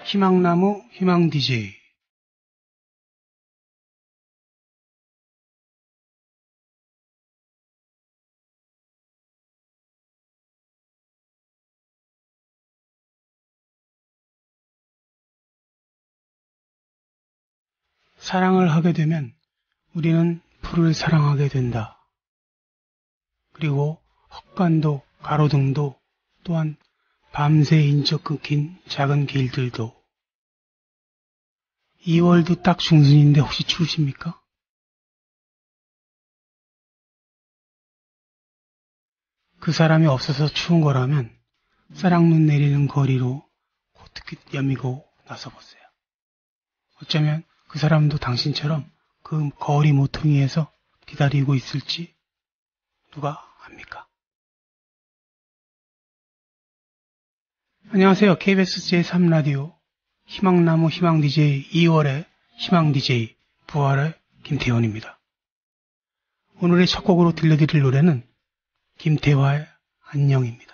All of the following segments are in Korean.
희망나무 희망 DJ. 사랑을 하게 되면 우리는 풀을 사랑하게 된다. 그리고 헛간도 가로등도 또한 밤새 인적 끊긴 작은 길들도 2월도 딱 중순인데 혹시 추우십니까? 그 사람이 없어서 추운 거라면 쌀랑눈 내리는 거리로 코트깃 여미고 나서보세요. 어쩌면 그 사람도 당신처럼 그 거리 모퉁이에서 기다리고 있을지 누가 압니까? 안녕하세요. KBS 제3라디오 희망나무 희망 DJ 2월의 희망 DJ 부활의 김태원입니다. 오늘의 첫 곡으로 들려드릴 노래는 김태화의 안녕입니다.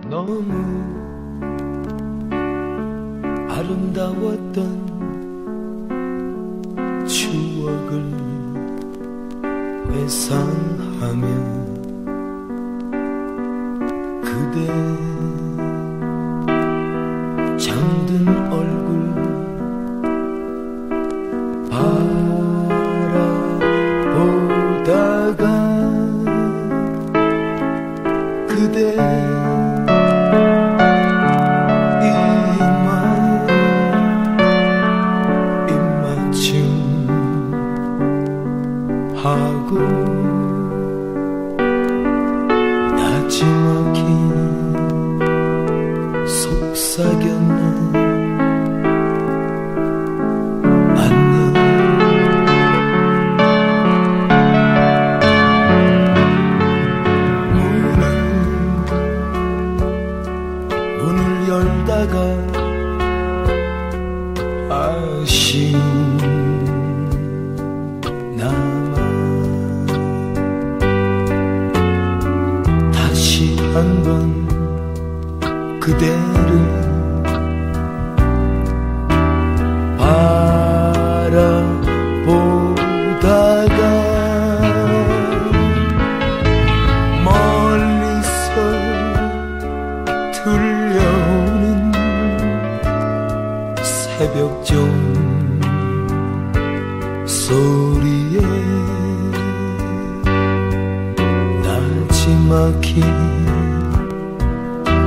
너무 아름다웠던 추억을 회상하며 그대 잠든 얼굴 바라보다가 그대 하고 나지막히 속삭였네. 안녕. 문을 열다가 아쉬운 한번 그대를 바라보다가 멀리서 들려오는 새벽종 소리에 나지막히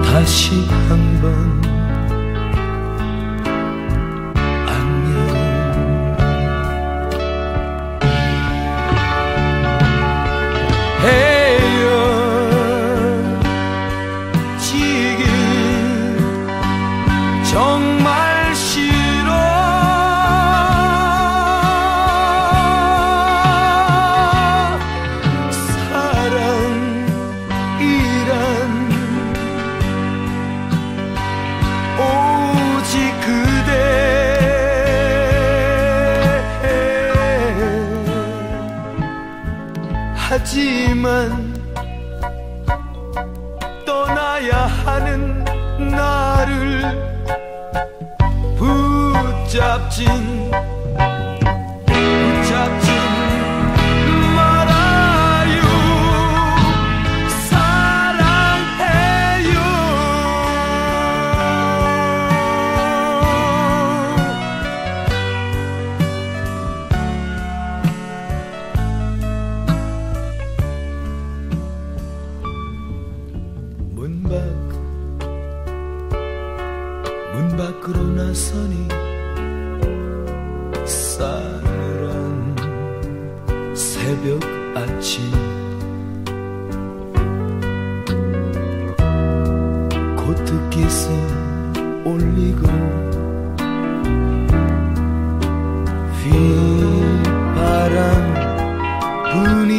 다시 한번 안녕. 헤어지기 정말 싫어. 사랑이란 오직 그대. 하지만 떠나야 하는 나를 붙잡진 말아요. 사랑해요. 문 밖으로 나서니 싸늘한 새벽 아침 코트깃을 올리고 휘바람 부니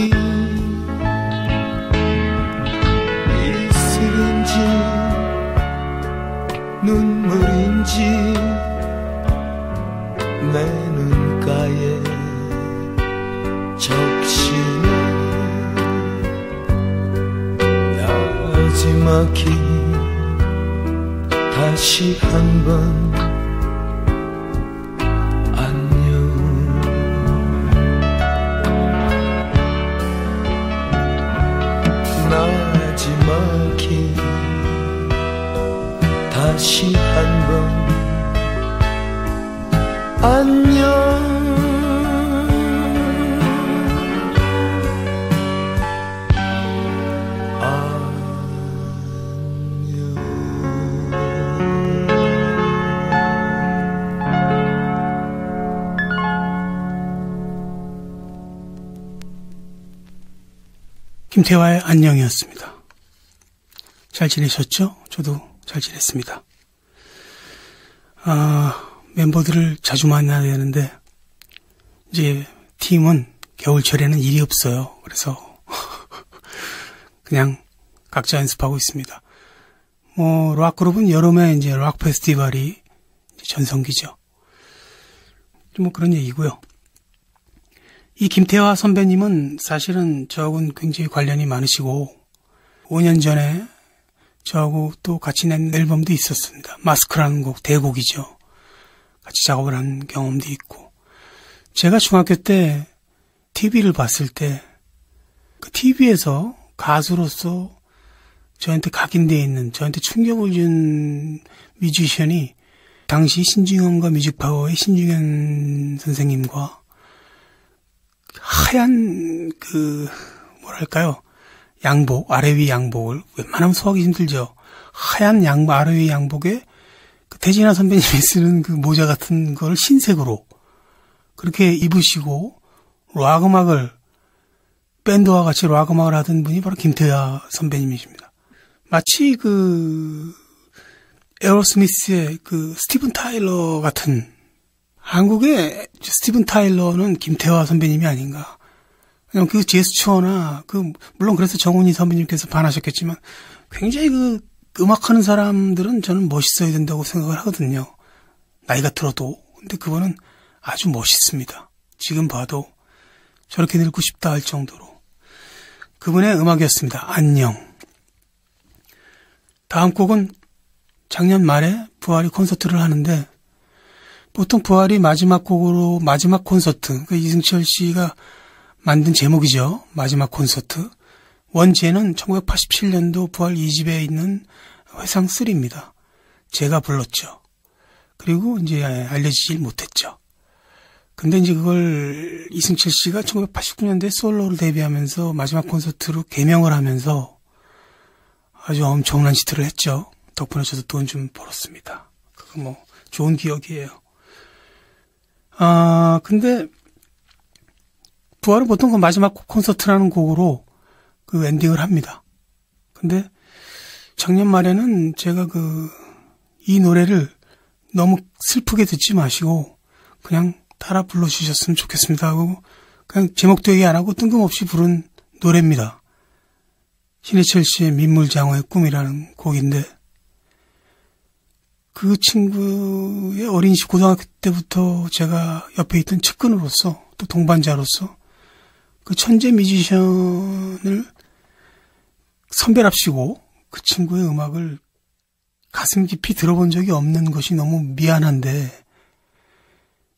이슬인지 눈물인지 내 눈가에 적시네 나지막히 다시 한번 나지막히 다시 한번 안녕 김태화의 안녕이었습니다. 잘 지내셨죠? 저도 잘 지냈습니다. 멤버들을 자주 만나야 되는데 이제 팀은 겨울철에는 일이 없어요. 그래서 그냥 각자 연습하고 있습니다. 락그룹은 여름에 이제 락 페스티벌이 전성기죠. 그런 얘기고요. 이 김태화 선배님은 사실은 저하고는 굉장히 관련이 많으시고 5년 전에 저하고 또 같이 낸 앨범도 있었습니다. 마스크라는 곡, 대곡이죠. 같이 작업을 한 경험도 있고 제가 중학교 때 TV를 봤을 때 그 TV에서 가수로서 저한테 각인되어 있는 저한테 충격을 준 뮤지션이 당시 신중현과 뮤직파워의 신중현 선생님과 하얀 양복, 아래 위 양복을 웬만하면 소화하기 힘들죠. 하얀 아래 위 양복에 대진아 선배님이 쓰는 그 모자 같은 걸 흰색으로 그렇게 입으시고 락 음악을 밴드와 같이 락 음악을 하던 분이 바로 김태화 선배님이십니다. 마치 에어로스미스의 스티븐 타일러 같은 한국의 스티븐 타일러는 김태화 선배님이 아닌가. 그냥 그 제스처나 물론 그래서 정훈이 선배님께서 반하셨겠지만 굉장히 음악하는 사람들은 저는 멋있어야 된다고 생각을 하거든요. 나이가 들어도. 근데 그분은 아주 멋있습니다. 지금 봐도 저렇게 늙고 싶다 할 정도로. 그분의 음악이었습니다. 안녕. 다음 곡은 작년 말에 부활이 콘서트를 하는데 보통 부활이 마지막 곡으로 마지막 콘서트, 이승철 씨가 만든 제목이죠. 마지막 콘서트. 원제는 1987년도 부활 2집에 있는 회상 3입니다. 제가 불렀죠. 그리고 이제 알려지질 못했죠. 근데 이제 그걸 이승철 씨가 1989년도에 솔로를 데뷔하면서 마지막 콘서트로 개명을 하면서 아주 엄청난 히트를 했죠. 덕분에 저도 돈 좀 벌었습니다. 그거 좋은 기억이에요. 근데 부활은 보통 마지막 콘서트라는 곡으로 엔딩을 합니다. 근데 작년 말에는 제가 이 노래를 너무 슬프게 듣지 마시고 그냥 따라 불러주셨으면 좋겠습니다 하고 그냥 제목도 얘기 안 하고 뜬금없이 부른 노래입니다. 신해철 씨의 민물장어의 꿈이라는 곡인데 그 친구의 어린 시 고등학교 때부터 제가 옆에 있던 측근으로서 또 동반자로서 그 천재 뮤지션을 선배랍시고 그 친구의 음악을 가슴 깊이 들어본 적이 없는 것이 너무 미안한데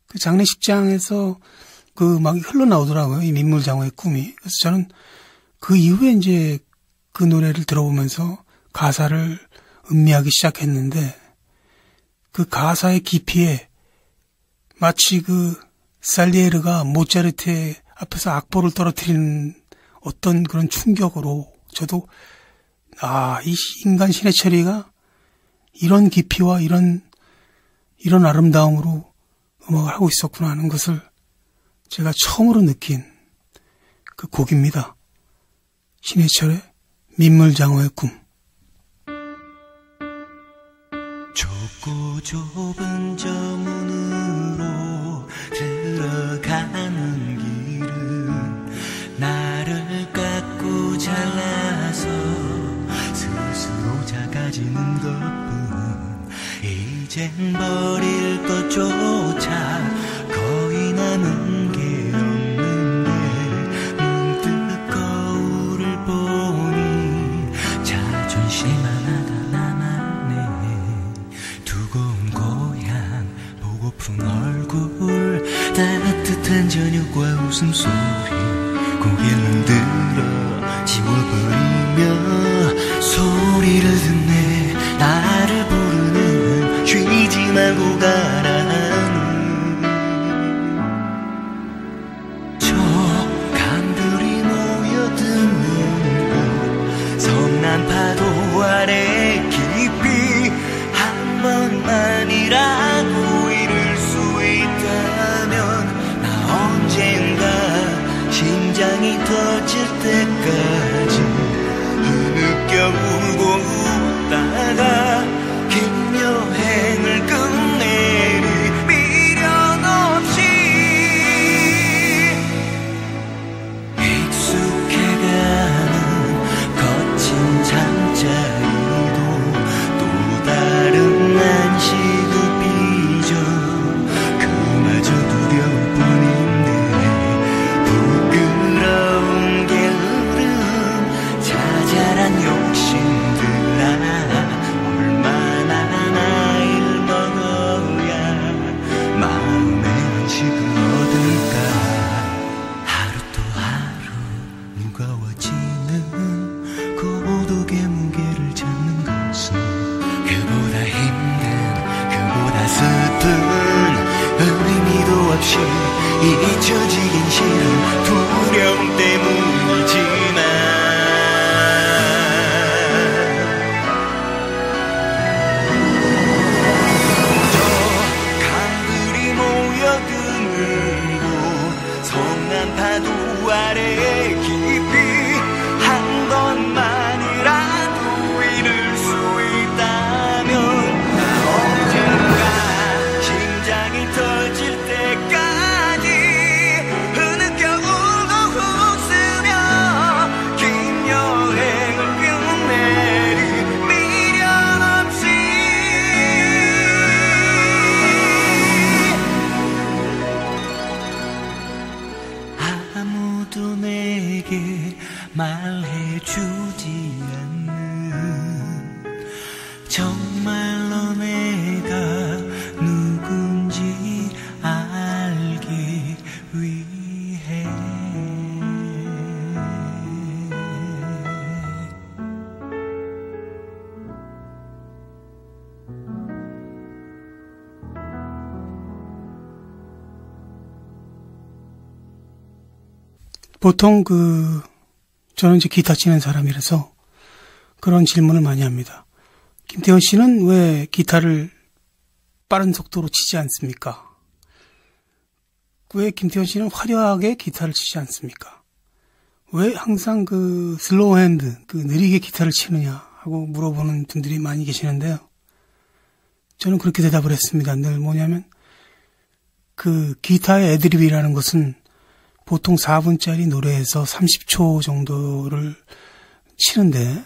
그 장례식장에서 그 음악이 흘러나오더라고요. 이 민물장어의 꿈이. 그래서 저는 그 이후에 이제 그 노래를 들어보면서 가사를 음미하기 시작했는데 그 가사의 깊이에 마치 살리에르가 모차르트 앞에서 악보를 떨어뜨리는 어떤 그런 충격으로 저도 이 인간 신해철이가 이런 깊이와 이런 아름다움으로 음악을 하고 있었구나 하는 것을 제가 처음으로 느낀 그 곡입니다. 신해철의 민물장어의 꿈. 좁고 좁은 저 문으로 들어가는 길은 나를 깎고 잘라서 스스로 작아지는 것뿐 이젠 버릴 것조차 거의 남은 게 없는데 문득 거울을 보니 자존심 하나가 남았네. 두고온 고향 보고픈 얼굴 따뜻한 저녁과 웃음소리 고개를 들어 지워버리며 소리를 듣네. 나를 부르는 쉬지 말고 가라는 저 강들이 모여드는 곳 성난 파도 아래 깊이 한 번만이라도 이룰 수 있다면 나 언젠가 심장이 터질 때까지 흐느껴 울고 웃다가 긴 여행을 끝내리 미련 없이 익숙해가는 거친 잠자리도 또 다른 안식을 빚어 그마저 두려울 뿐인데 부끄러운 게으름 자잘한 욕심들아 얼마나 나이를 먹어야 마음의 안식을 얻을까. 하루 또 하루 무거워지는 고독의 무게를 잡는 것은 그보다 힘든 그보다 슬픈 의미도 없이 잊혀지긴 싫은 두려움 때문이지만 성난 파도 아래 깊이 한 번만이라도 이룰 수 있다면 나 언젠가 심장이 터질 때까지 흐느껴 울고 웃으며 긴 여행을 끝내리 미련 없이 아무도 내게 말해주지 않는 정말로 내가 누군지 알기 위해 보통 저는 이제 기타 치는 사람이라서 그런 질문을 많이 합니다. 김태원 씨는 왜 기타를 빠른 속도로 치지 않습니까? 왜 김태원 씨는 화려하게 기타를 치지 않습니까? 왜 항상 슬로우 핸드, 느리게 기타를 치느냐 하고 물어보는 분들이 많이 계시는데요. 저는 그렇게 대답을 했습니다. 늘 뭐냐면, 기타의 애드립이라는 것은 보통 4분짜리 노래에서 30초 정도를 치는데,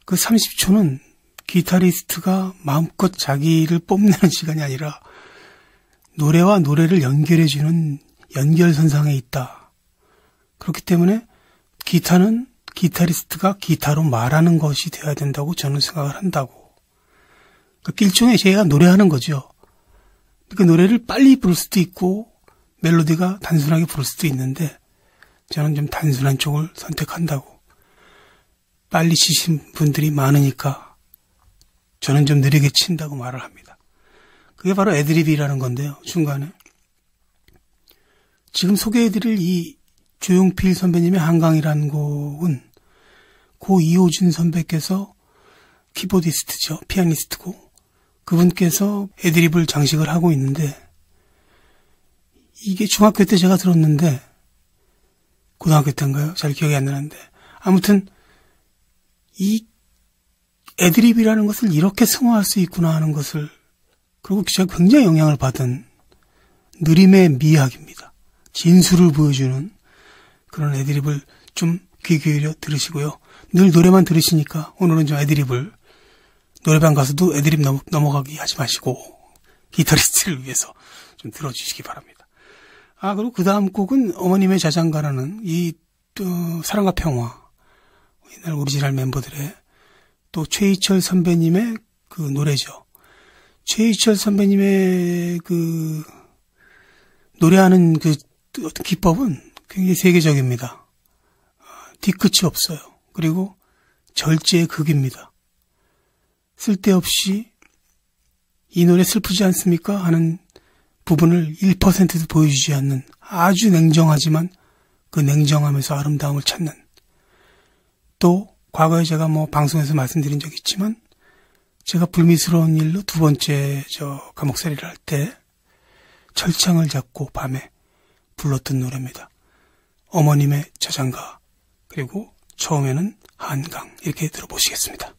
그 30초는 기타리스트가 마음껏 자기를 뽐내는 시간이 아니라 노래와 노래를 연결해주는 연결선상에 있다. 그렇기 때문에 기타는 기타리스트가 기타로 말하는 것이 되어야 된다고 저는 생각을 한다고. 그러니까 일종의 제가 노래하는 거죠. 그 노래를 빨리 부를 수도 있고 멜로디가 단순하게 부를 수도 있는데 저는 좀 단순한 쪽을 선택한다고. 빨리 치신 분들이 많으니까 저는 좀 느리게 친다고 말을 합니다. 그게 바로 애드립이라는 건데요. 중간에. 지금 소개해드릴 이 조용필 선배님의 한강이라는 곡은 고 이호준 선배께서 키보디스트죠. 피아니스트고 그분께서 애드립을 장식을 하고 있는데 이게 중학교 때 제가 들었는데 고등학교 때인가요? 잘 기억이 안 나는데 아무튼 이 애드립이라는 것을 이렇게 승화할 수 있구나 하는 것을 그리고 제가 굉장히 영향을 받은 느림의 미학입니다. 진수를 보여주는 그런 애드립을 좀 귀 기울여 들으시고요. 늘 노래만 들으시니까 오늘은 좀 애드립을 노래방 가서도 애드립 넘어가기 하지 마시고 기타리스트를 위해서 좀 들어주시기 바랍니다. 그리고 그 다음 곡은 어머님의 자장가라는 이 사랑과 평화, 옛날 오리지널 멤버들의 또 최희철 선배님의 그 노래죠. 최희철 선배님의 그 노래하는 그 어떤 기법은 굉장히 세계적입니다. 뒤끝이 없어요. 그리고 절제의 극입니다. 쓸데없이 이 노래 슬프지 않습니까? 하는 부분을 1%도 보여주지 않는 아주 냉정하지만 그 냉정함에서 아름다움을 찾는, 또 과거에 제가 방송에서 말씀드린 적이 있지만 제가 불미스러운 일로 두 번째 감옥살이를 할 때 철창을 잡고 밤에 불렀던 노래입니다. 어머님의 자장가, 그리고 처음에는 한강, 이렇게 들어보시겠습니다.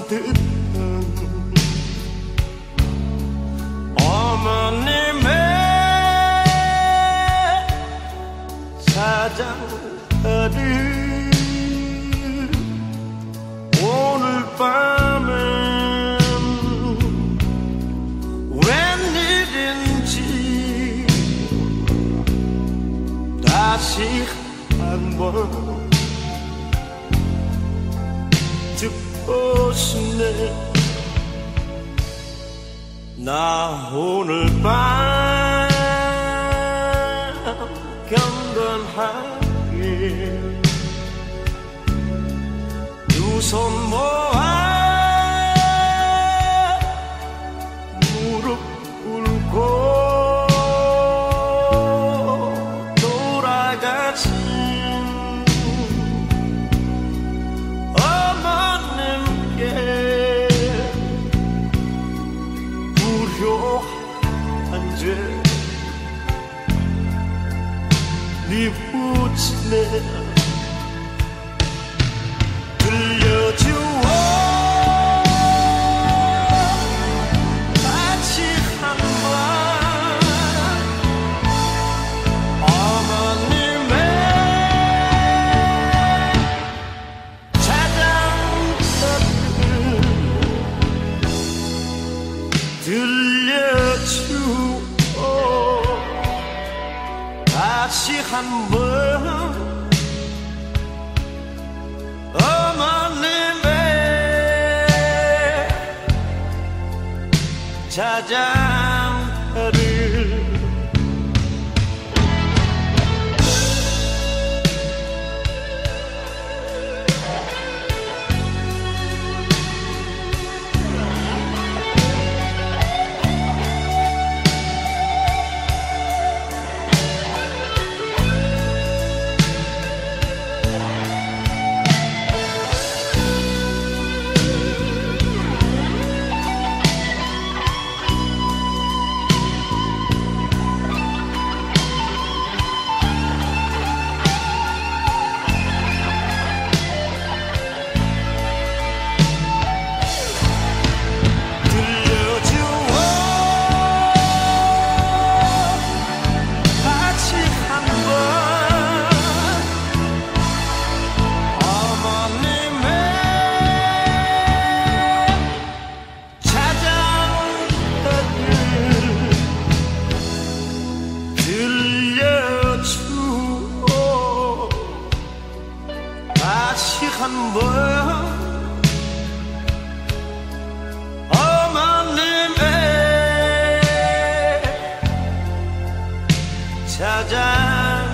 듯한 어머님의 사장들이 오늘 밤엔 웬일인지 다시 한번 듣고 싶네. 나 오늘 밤 경건하게 두 손 모아 무릎 꿇고 돌아가신 어머님께 불효한 죄 뉘우치네. 들려주어 같이 한번 어머님의 자장가를 들려주어 다시 한번 어머님의 자장가를. 다시 한번 어머님의 자장가를.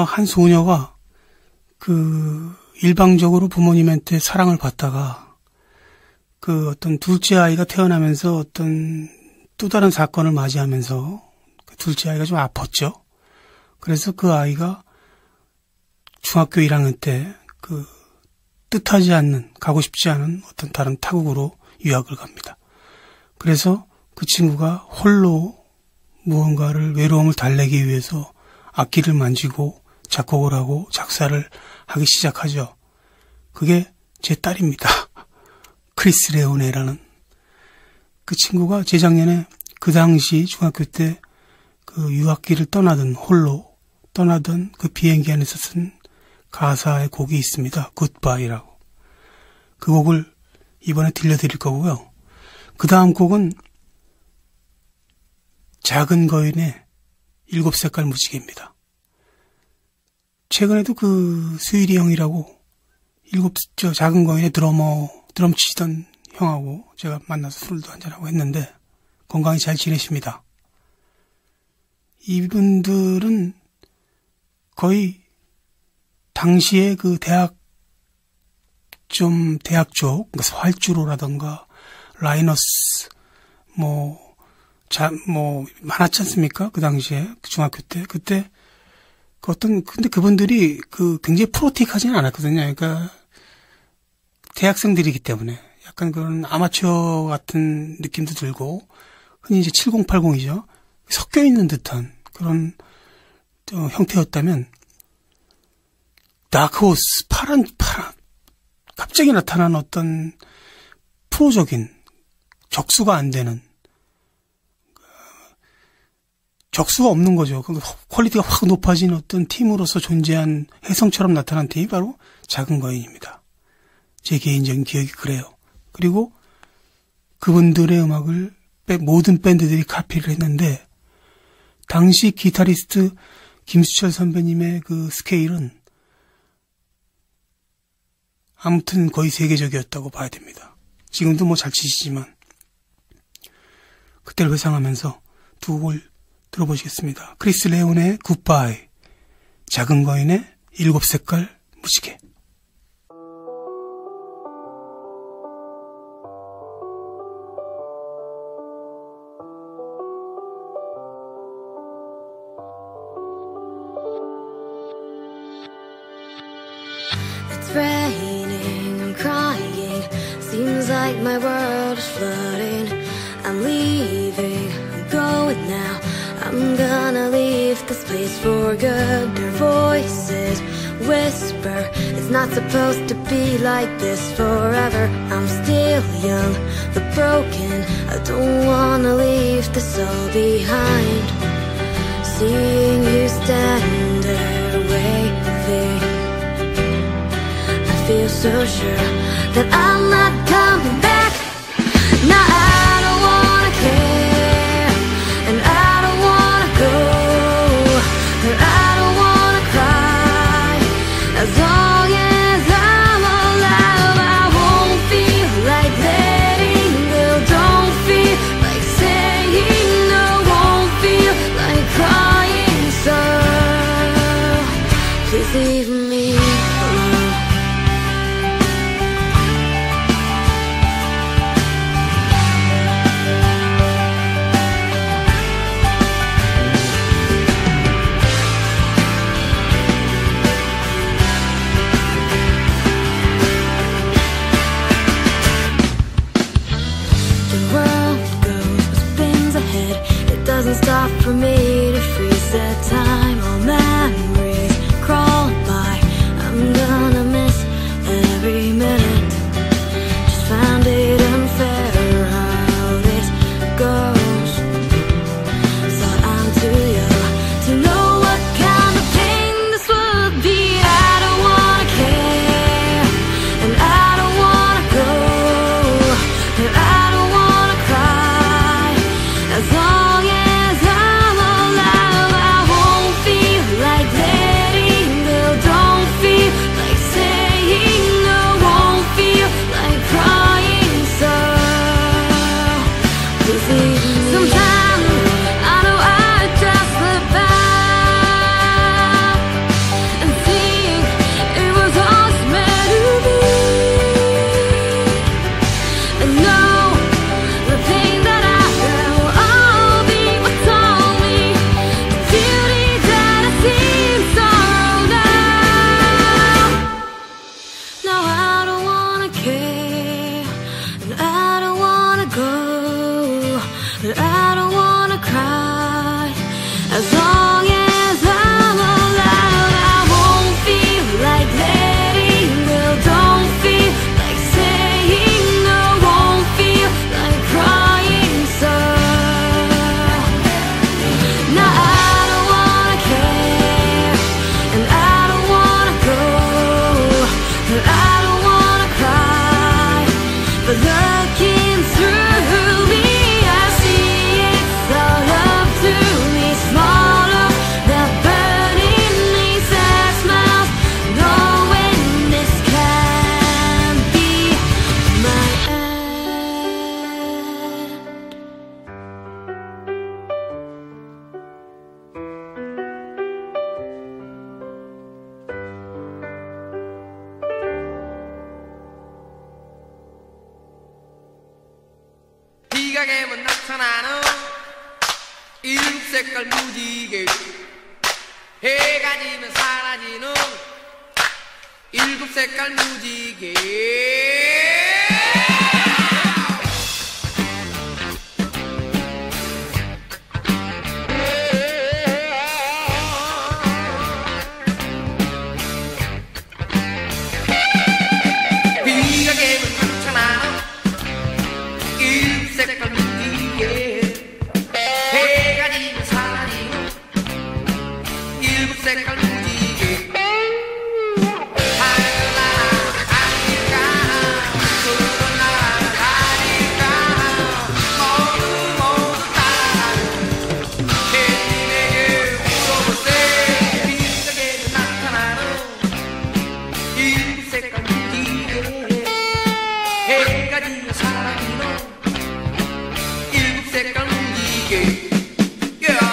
한 소녀가 일방적으로 부모님한테 사랑을 받다가 어떤 둘째 아이가 태어나면서 어떤 또 다른 사건을 맞이하면서 둘째 아이가 좀 아팠죠. 그래서 그 아이가 중학교 1학년 때 뜻하지 않는, 가고 싶지 않은 어떤 다른 타국으로 유학을 갑니다. 그래서 그 친구가 홀로 무언가를, 외로움을 달래기 위해서 악기를 만지고 작곡을 하고 작사를 하기 시작하죠. 그게 제 딸입니다. 크리스 레오네라는. 그 친구가 재작년에 그 당시 중학교 때 유학기를 홀로 떠나던 그 비행기 안에서 쓴 가사의 곡이 있습니다. 굿바이라고. 그 곡을 이번에 들려드릴 거고요. 그 다음 곡은 작은 거인의 7색깔 무지개입니다. 최근에도 그 수일이 형이라고 작은 거인의 드럼 치던 형하고 제가 만나서 술도 한잔하고 했는데 건강히 잘 지내십니다. 이분들은 거의 당시에 그 대학 쪽, 그러니까 활주로라던가 라이너스, 많았지 않습니까? 그 당시에, 중학교 때. 근데 그분들이 굉장히 프로틱하지는 않았거든요. 그러니까, 대학생들이기 때문에 약간 그런 아마추어 같은 느낌도 들고, 흔히 이제 7080이죠. 섞여 있는 듯한 그런 형태였다면, 다크호스, 파란, 갑자기 나타난 어떤 프로적인, 적수가 안 되는, 적수가 없는 거죠. 퀄리티가 확 높아진 어떤 팀으로서 존재한 혜성처럼 나타난 팀이 바로 작은 거인입니다. 제 개인적인 기억이 그래요. 그리고 그분들의 음악을 모든 밴드들이 카피를 했는데 당시 기타리스트 김수철 선배님의 그 스케일은 아무튼 거의 세계적이었다고 봐야 됩니다. 지금도 잘 치시지만 그때를 회상하면서 두 곡을 들어보시겠습니다. 크리스 레온의 굿바이, 작은 거인의 7색깔 무지개. It's raining, I'm crying. Seems like my world is flooding. I'm leaving, I'm going now. I'm gonna leave this place for good. Their voices whisper, it's not supposed to be like this forever. I'm still young, but broken. I don't wanna leave this all behind. Seeing you stand there waving, I feel so sure that I'm not coming back. Now I don't wanna care, and I don't wanna go, and I don't wanna cry. As long as I'm alive, I won't feel like letting go. Don't feel like saying no, won't feel like crying. So please leave me alone. Doesn't stop for me to freeze that time. All memories crawl by. I'm gonna miss every minute. Just found it unfair how this goes. Thought I'm too young to know what kind of pain this would be. I don't wanna care, and I don't wanna go, and I don't wanna cry. As long as I'm alive, I won't feel like letting go. Don't feel like saying no, won't feel like crying. So please leave me. Sometimes I know I just slip by and think it was all meant to be, and know the pain that I felt will all be what told me the beauty that I see in sorrow now. Now I don't wanna care, and I don't wanna go, and I don't wanna cry. As long as I'm alive, I won't feel like letting go. Don't feel like saying no, won't feel like crying. So now I don't wanna care, and I don't wanna go, and I don't wanna cry. But looking through me, I see 빈자개면 나타나는 일곱 색깔 무지개 해가 지면 사라지는 일곱 색깔 무지개 빈자개면 나타나는 일곱 색깔 무지개 해가 지면 사라지는 일곱 색깔 무지개 하늘나라 아닐까 푸른 나라 아닐까 모두 따라가는 햇님에게 물어볼세 빈자개는 나타나는 일곱 색깔 무지개 해가 지면 사라지는 일곱 색깔 무지개 yeah.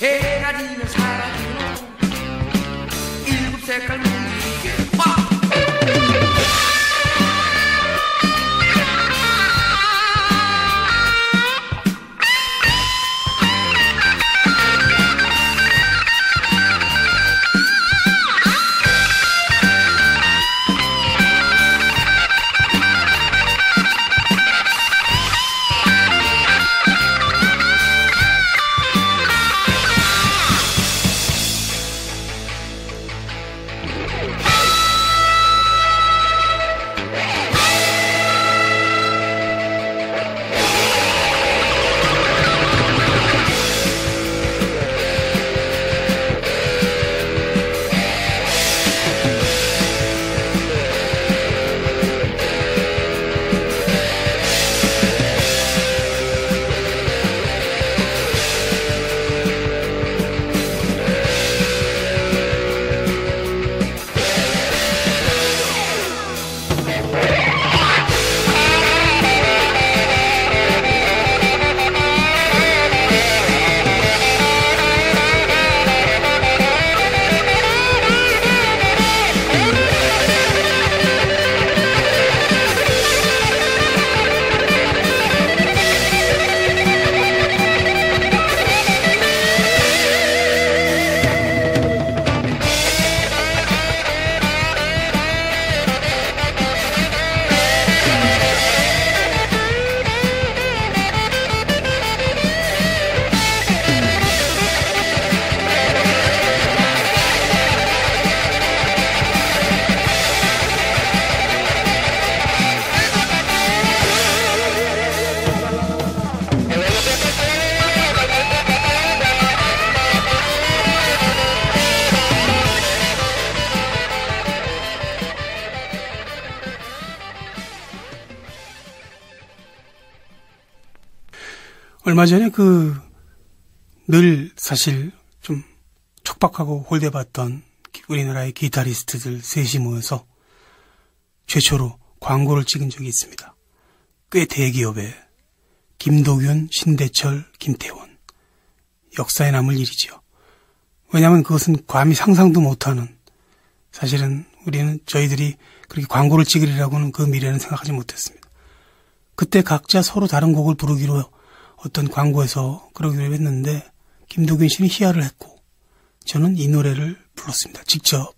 해가 지면 사라지는 일곱 색깔 무지개 얼마 전에 늘 사실 좀 촉박하고 홀대받던 우리나라의 기타리스트들 셋이 모여서 최초로 광고를 찍은 적이 있습니다. 꽤 대기업에 김도균, 신대철, 김태원. 역사에 남을 일이지요. 왜냐하면 그것은 감히 상상도 못하는, 사실은 저희들이 그렇게 광고를 찍으리라고는 그 미래는 생각하지 못했습니다. 그때 각자 서로 다른 곡을 부르기로 어떤 광고에서 그러기로 했는데 김도균 씨는 희야를 했고 저는 이 노래를 불렀습니다. 직접.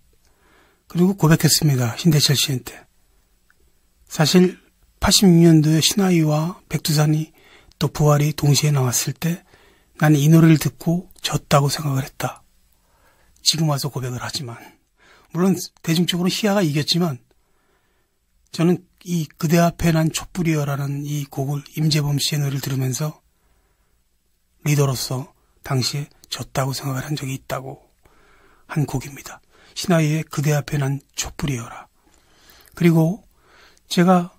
그리고 고백했습니다. 신대철 씨한테. 사실 86년도에 신하이와 백두산이 또 부활이 동시에 나왔을 때 나는 이 노래를 듣고 졌다고 생각을 했다. 지금 와서 고백을 하지만 물론 대중적으로 희야가 이겼지만 저는 이 그대 앞에 난 촛불이여라는 이 곡을 임재범 씨의 노래를 들으면서 리더로서 당시에 졌다고 생각을 한 적이 있다고 한 곡입니다. 신하이의 그대 앞에 난 촛불이여라. 그리고 제가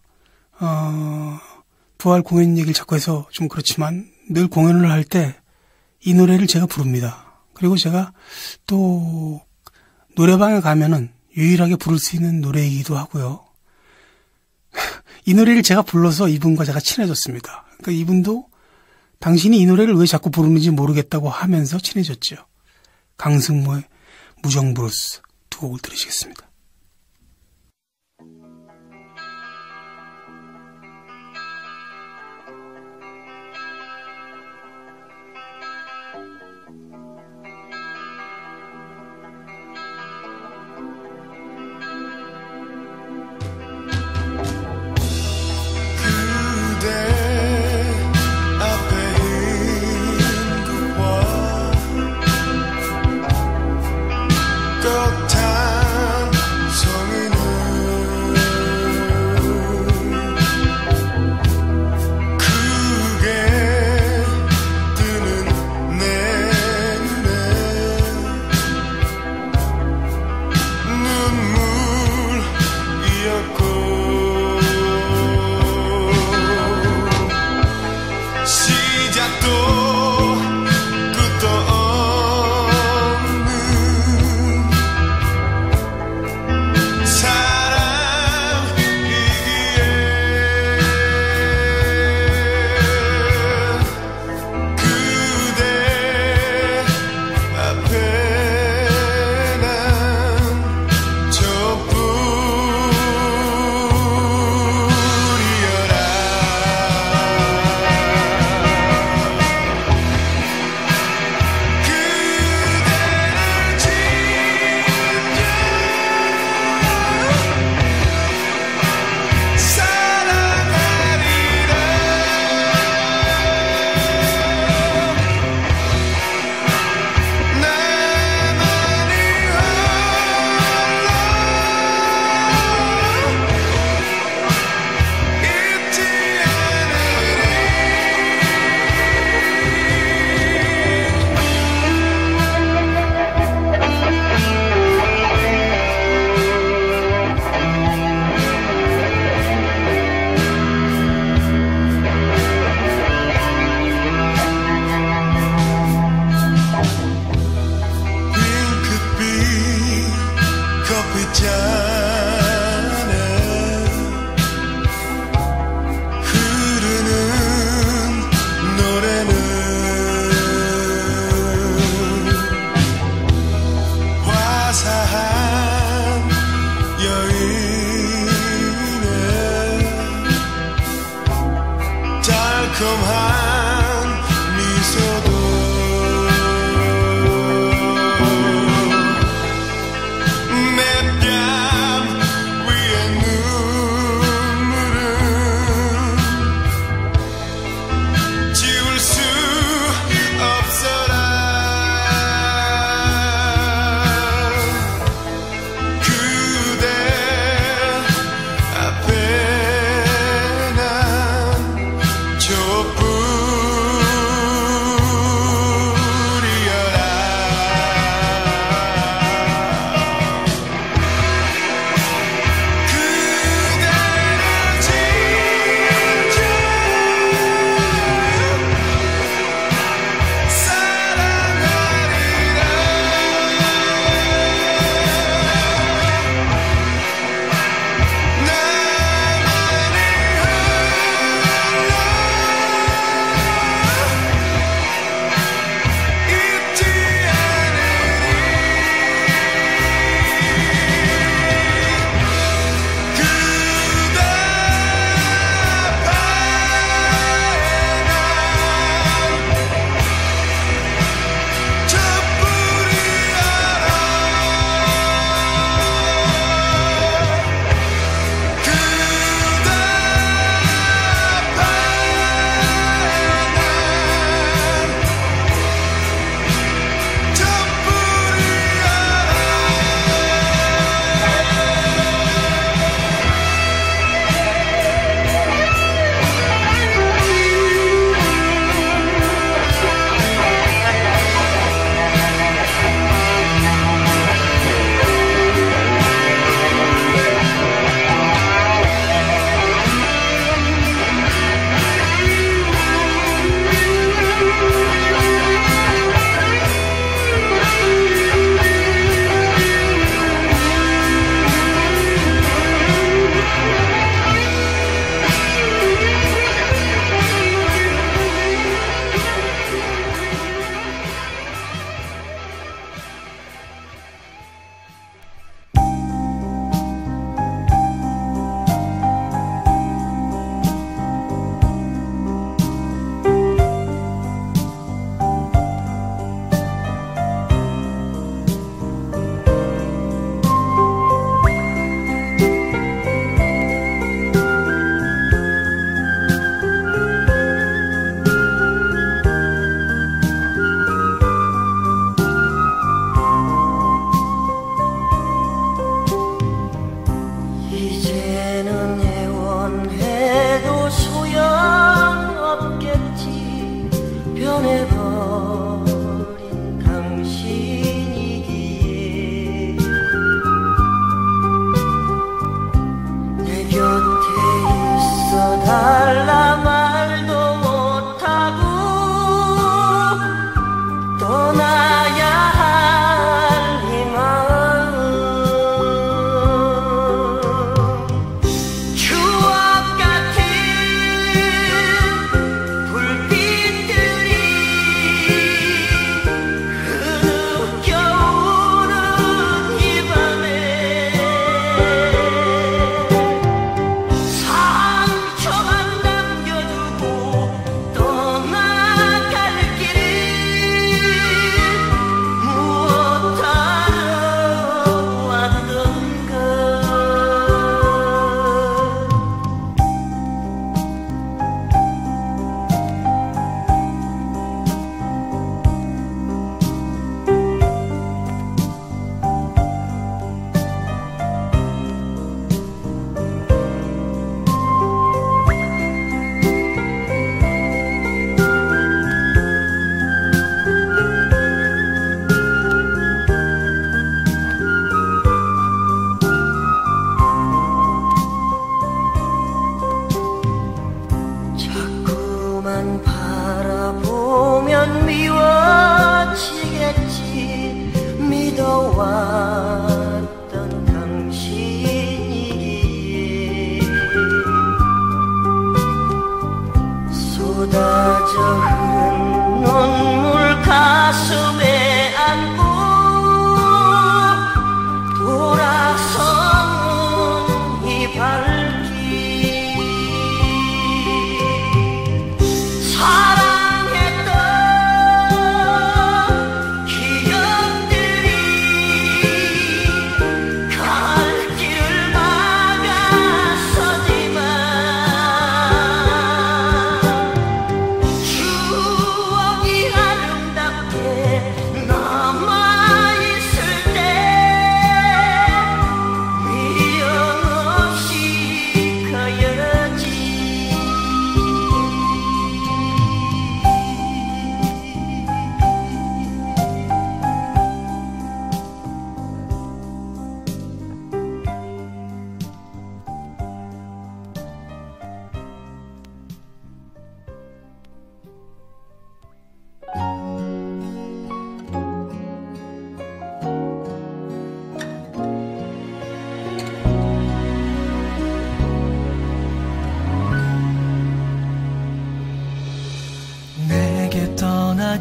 부활 공연 얘기를 자꾸 해서 좀 그렇지만 늘 공연을 할 때 이 노래를 제가 부릅니다. 그리고 제가 또 노래방에 가면은 유일하게 부를 수 있는 노래이기도 하고요. 이 노래를 제가 불러서 이분과 제가 친해졌습니다. 그러니까 이분도 당신이 이 노래를 왜 자꾸 부르는지 모르겠다고 하면서 친해졌죠. 강승모의 무정브루스 두 곡을 들으시겠습니다. got time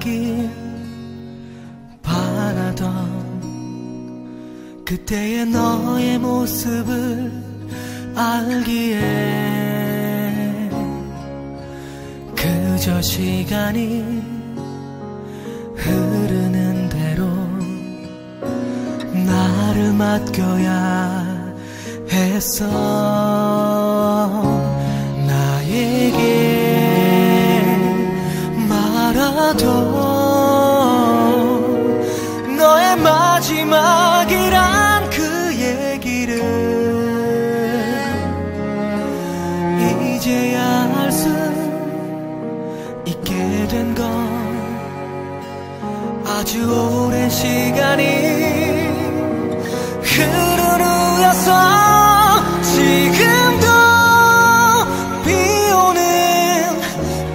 가길 바라던 그때의 너의 모습을 알기에 그저 시간이 흐르는 대로 나를 맡겨야 했어. 나에게 말아도 너의 마지막이란 그 얘기를 이제야 알 수 있게 된 건 아주 오랜 시간이 흐른 후였어. 지금도 비오는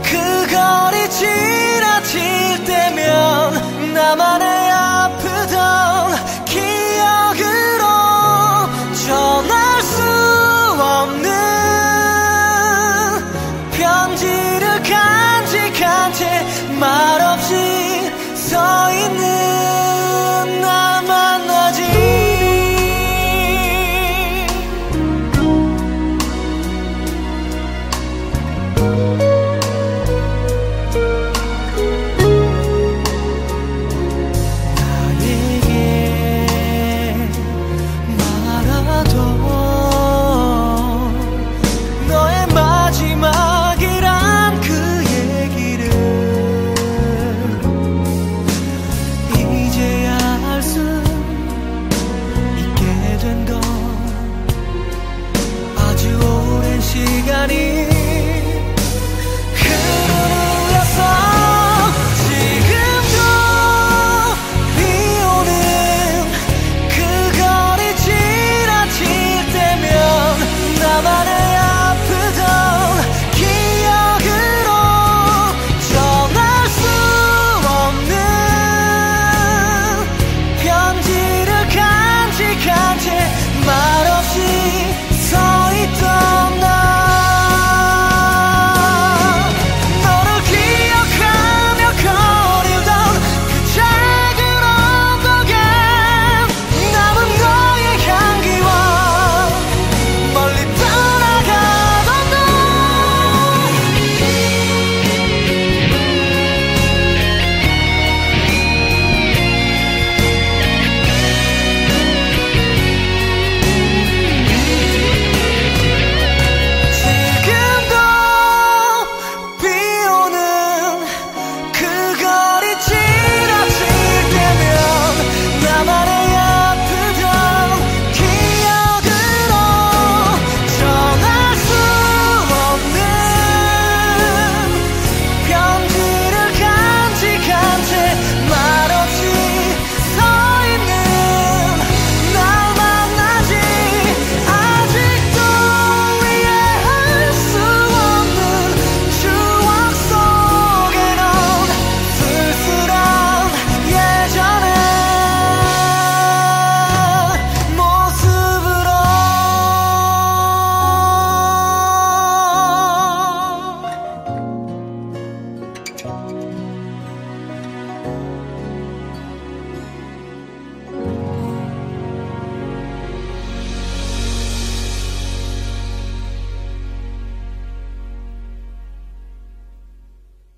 그 거리 지나칠 때면 나만의 아프던 기억으로 전할 수 없는 편지를 간직한 채 말없이 서 있는 날 만나지. 나에게 말아도 너의 마지막이란 그 얘기를 이제야 알 수 있게 된 건 아주 오랜 시간이 흐른 후였어. 지금도 비오는 그 거리 지나칠 때면 나만의 아프던 기억으로 전할 수 없는 편지를 간직한 채 말없이 서 있던 나. 너를 기억하며 거닐던 그 작은 언덕에 남은 너의 향기와 멀리 떠나가던 너. 지금도 비오는 그 거리 지나칠 때면 나만의 아프던 기억으로 전할 수 없는 편지를 간직한 채 말없이 서 있는 날 만나지. 아직도 이해할 수 없는 추억 속에 넌 쓸쓸한 예전의 모습으로.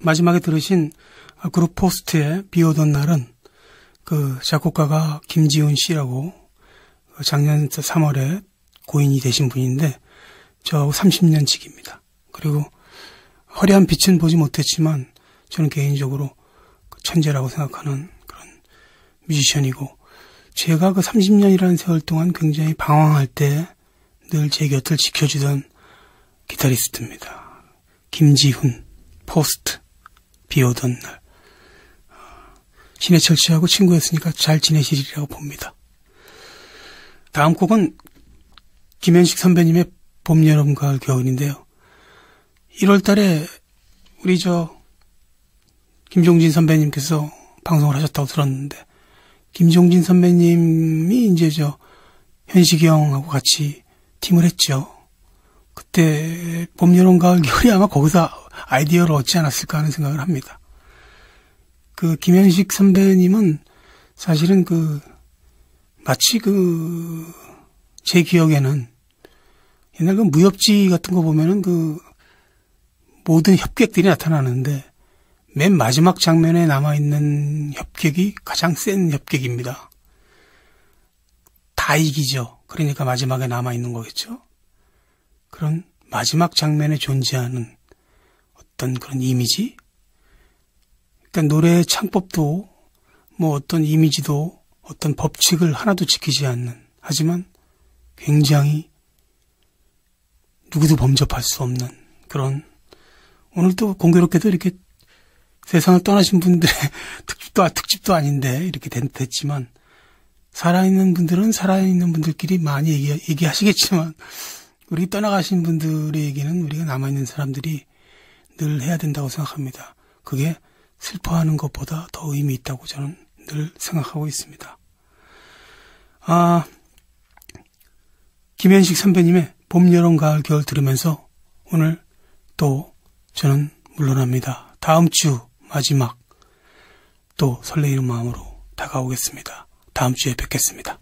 마지막에 들으신 그룹 포스트의 비 오던 날은 그 작곡가가 김지훈 씨라고 작년 3월에 고인이 되신 분인데 저하고 30년 지기입니다. 그리고 화려한 빛은 보지 못했지만 저는 개인적으로 천재라고 생각하는 그런 뮤지션이고, 제가 그 30년이라는 세월 동안 굉장히 방황할 때 늘 제 곁을 지켜주던 기타리스트입니다. 김지훈, 포스트, 비 오던 날. 신해철 씨하고 친구였으니까 잘 지내시리라고 봅니다. 다음 곡은 김현식 선배님의 봄, 여름, 가을, 겨울인데요. 1월 달에 우리 김종진 선배님께서 방송을 하셨다고 들었는데, 김종진 선배님이 이제 현식이 형하고 같이 팀을 했죠. 그때 봄, 여름, 가을, 겨울이 아마 거기서 아이디어를 얻지 않았을까 하는 생각을 합니다. 그 김현식 선배님은 사실은 마치 제 기억에는 옛날 무협지 같은 거 보면은 모든 협객들이 나타나는데 맨 마지막 장면에 남아있는 협객이 가장 센 협객입니다. 다 이기죠. 그러니까 마지막에 남아있는 거겠죠. 그런 마지막 장면에 존재하는 어떤 그런 이미지? 일단 노래의 창법도 어떤 이미지도 어떤 법칙을 하나도 지키지 않는, 하지만 굉장히 누구도 범접할 수 없는 그런, 오늘도 공교롭게도 이렇게 세상을 떠나신 분들의 특집도 아닌데 이렇게 됐지만, 살아있는 분들은 살아있는 분들끼리 많이 얘기하시겠지만, 우리 떠나가신 분들의 얘기는 우리가 남아있는 사람들이 늘 해야 된다고 생각합니다. 그게 슬퍼하는 것보다 더 의미 있다고 저는 늘 생각하고 있습니다. 김현식 선배님의 봄, 여름, 가을, 겨울 들으면서 오늘 또 저는 물러납니다. 다음 주 마지막 또 설레이는 마음으로 다가오겠습니다. 다음 주에 뵙겠습니다.